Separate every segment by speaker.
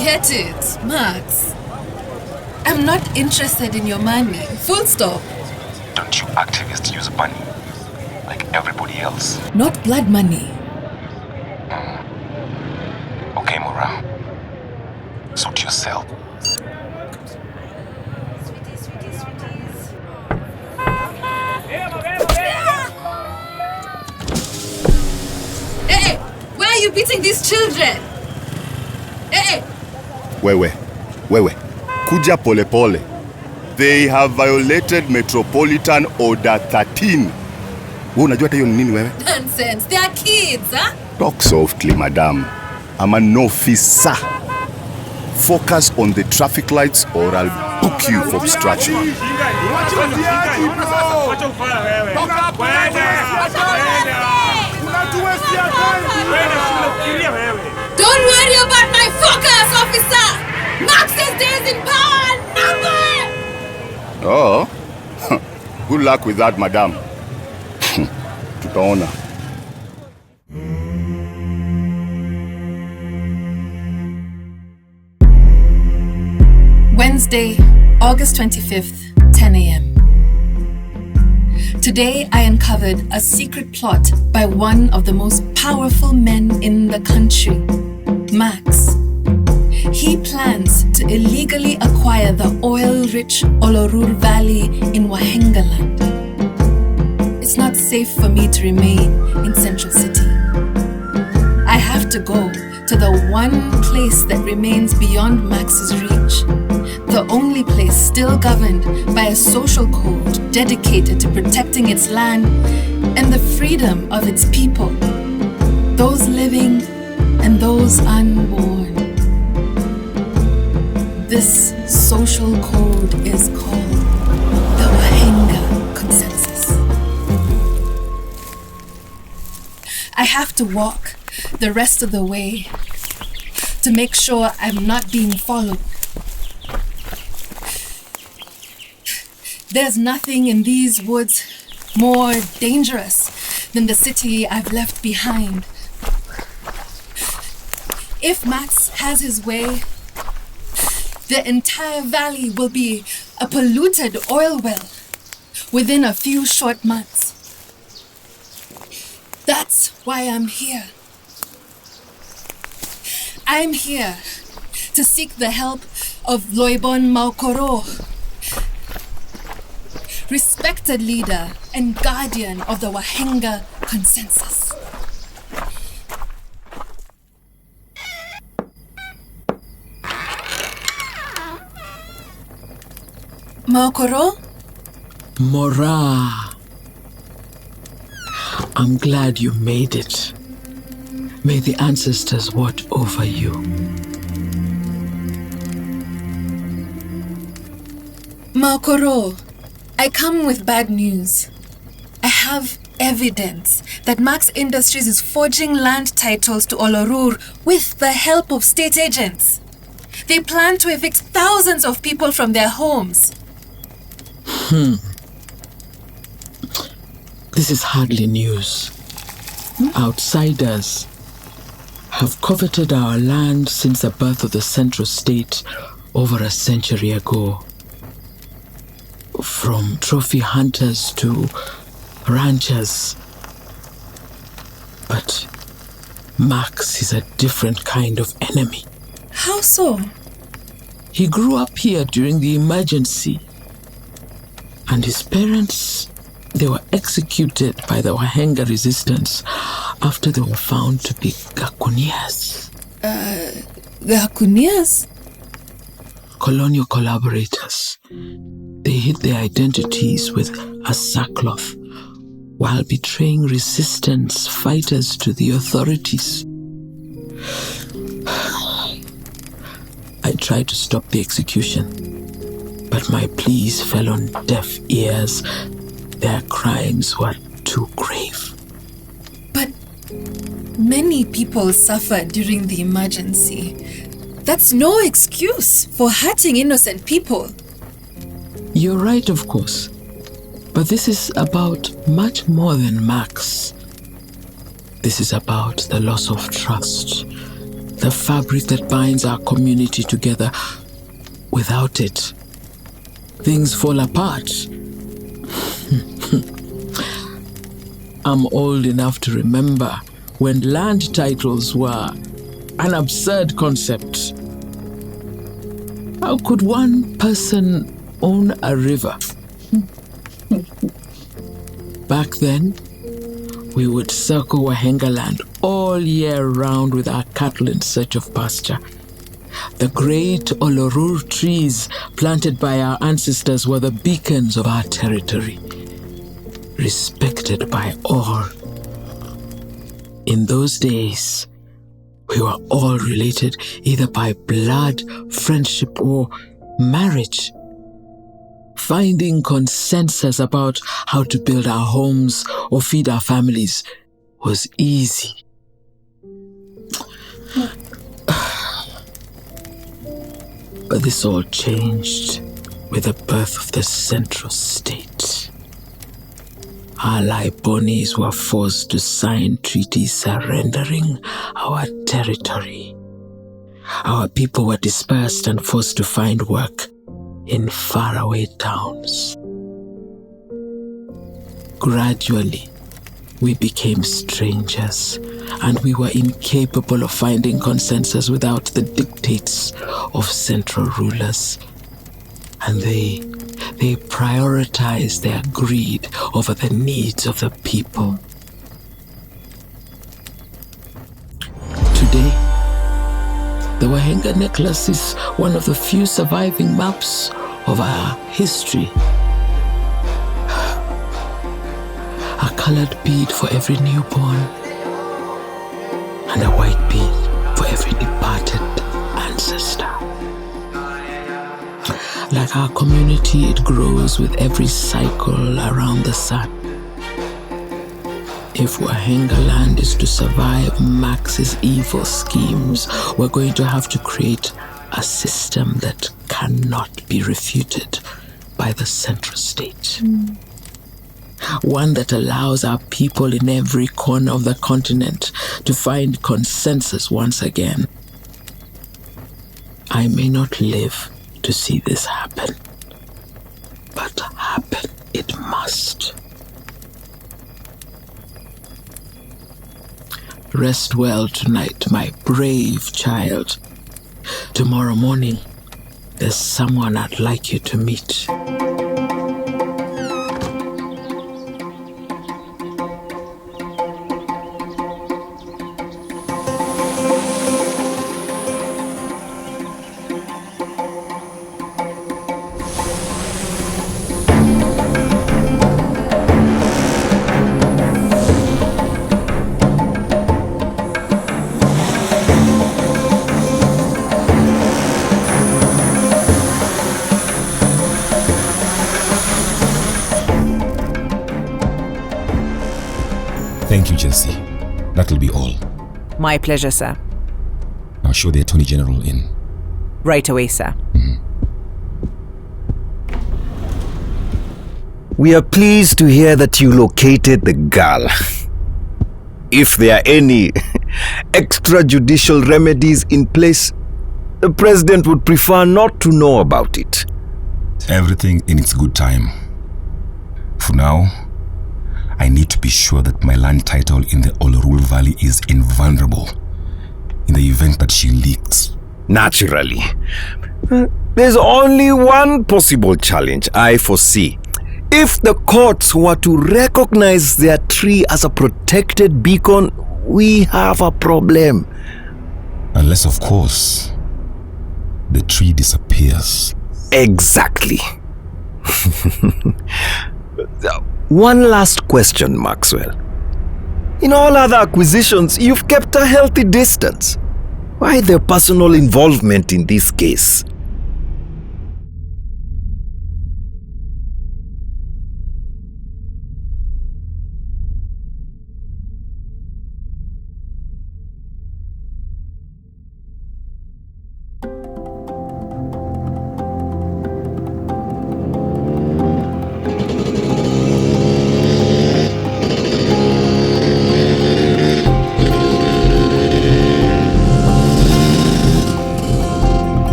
Speaker 1: Forget it, Max. I'm not interested in your money. Full stop.
Speaker 2: Don't you activists use money like everybody else?
Speaker 1: Not blood money.
Speaker 2: Okay, Moraa. Suit yourself.
Speaker 1: Hey, why are you beating these children? Hey!
Speaker 3: Wewe. Kuja pole pole. They have violated Metropolitan Order 13. Wewe unajua hata hiyo ni nini wewe?
Speaker 1: Nonsense. They are kids, huh?
Speaker 3: Talk softly, madam. I'm an officer. Focus on the traffic lights or I'll book you for obstruction.
Speaker 1: Don't worry about my focus, officer! Max's days in power number!
Speaker 3: Oh, good luck with that, madam. Tutaona.
Speaker 1: Wednesday, August 25th, 10 a.m. Today, I uncovered a secret plot by one of the most powerful men in the country, Max. He plans to illegally acquire the oil-rich Olorur Valley in Wahengaland. It's not safe for me to remain in Central City. I have to go to the one place that remains beyond Max's reach. The only place still governed by a social code dedicated to protecting its land and the freedom of its people, those living and those unborn. This social code is called the Wahenga Consensus. I have to walk the rest of the way to make sure I'm not being followed. There's nothing in these woods more dangerous than the city I've left behind. If Max has his way, the entire valley will be a polluted oil well within a few short months. That's why I'm here. I'm here to seek the help of Liobon Magokoro, respected leader and guardian of the Wahenga Consensus. Magokoro?
Speaker 4: Moraa. I'm glad you made it. May the ancestors watch over you.
Speaker 1: Magokoro, I come with bad news. I have evidence that Max Industries is forging land titles to Olorur with the help of state agents. They plan to evict thousands of people from their homes.
Speaker 4: This is hardly news. Outsiders have coveted our land since the birth of the Central State over a century ago. From trophy hunters to ranchers. But Max is a different kind of enemy.
Speaker 1: How so?
Speaker 4: He grew up here during the emergency. And his parents, they were executed by the Wahenga resistance after they were found to be Gakunias.
Speaker 1: The Hakunias?
Speaker 4: Colonial collaborators. They hid their identities with a sackcloth while betraying resistance fighters to the authorities. I tried to stop the execution, but my pleas fell on deaf ears. Their crimes were too grave.
Speaker 1: But many people suffered during the emergency. That's no excuse for hurting innocent people.
Speaker 4: You're right, of course. But this is about much more than Max. This is about the loss of trust, the fabric that binds our community together. Without it, things fall apart. I'm old enough to remember when land titles were an absurd concept. How could one person own a river? Back then, we would circle Wahengaland all year round with our cattle in search of pasture. The great Olorur trees planted by our ancestors were the beacons of our territory, respected by all. In those days, we were all related either by blood, friendship, or marriage. Finding consensus about how to build our homes or feed our families was easy. But this all changed with the birth of the Central State. Our Libonis were forced to sign treaties surrendering our territory. Our people were dispersed and forced to find work in faraway towns. Gradually, we became strangers, and we were incapable of finding consensus without the dictates of central rulers. And they prioritized their greed over the needs of the people. Today, the Wahenga necklace is one of the few surviving maps of our history. A colored bead for every newborn, and a white bead for every departed ancestor. Like our community, it grows with every cycle around the sun. If Wahengaland is to survive Max's evil schemes, we're going to have to create a system that cannot be refuted by the Central State. One that allows our people in every corner of the continent to find consensus once again. I may not live to see this happen, but happen it must. Rest well tonight, my brave child. Tomorrow morning, there's someone I'd like you to meet.
Speaker 2: Thank you, Chelsea. That'll be all.
Speaker 5: My pleasure, sir.
Speaker 2: Now show the Attorney General in.
Speaker 5: Right away, sir.
Speaker 6: We are pleased to hear that you located the girl. If there are any extrajudicial remedies in place, the president would prefer not to know about it.
Speaker 2: Everything in its good time. For now, I need to be sure that my land title in the Olorur Valley is invulnerable in the event that she leaks.
Speaker 6: Naturally. There's only one possible challenge I foresee. If the courts were to recognize their tree as a protected beacon, we have a problem.
Speaker 2: Unless, of course, the tree disappears.
Speaker 6: Exactly. One last question, Maxwell. In all other acquisitions, you've kept a healthy distance. Why the personal involvement in this case?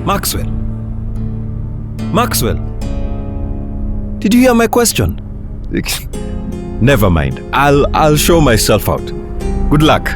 Speaker 6: Maxwell? Maxwell? Did you hear my question? Never mind. I'll show myself out. Good luck.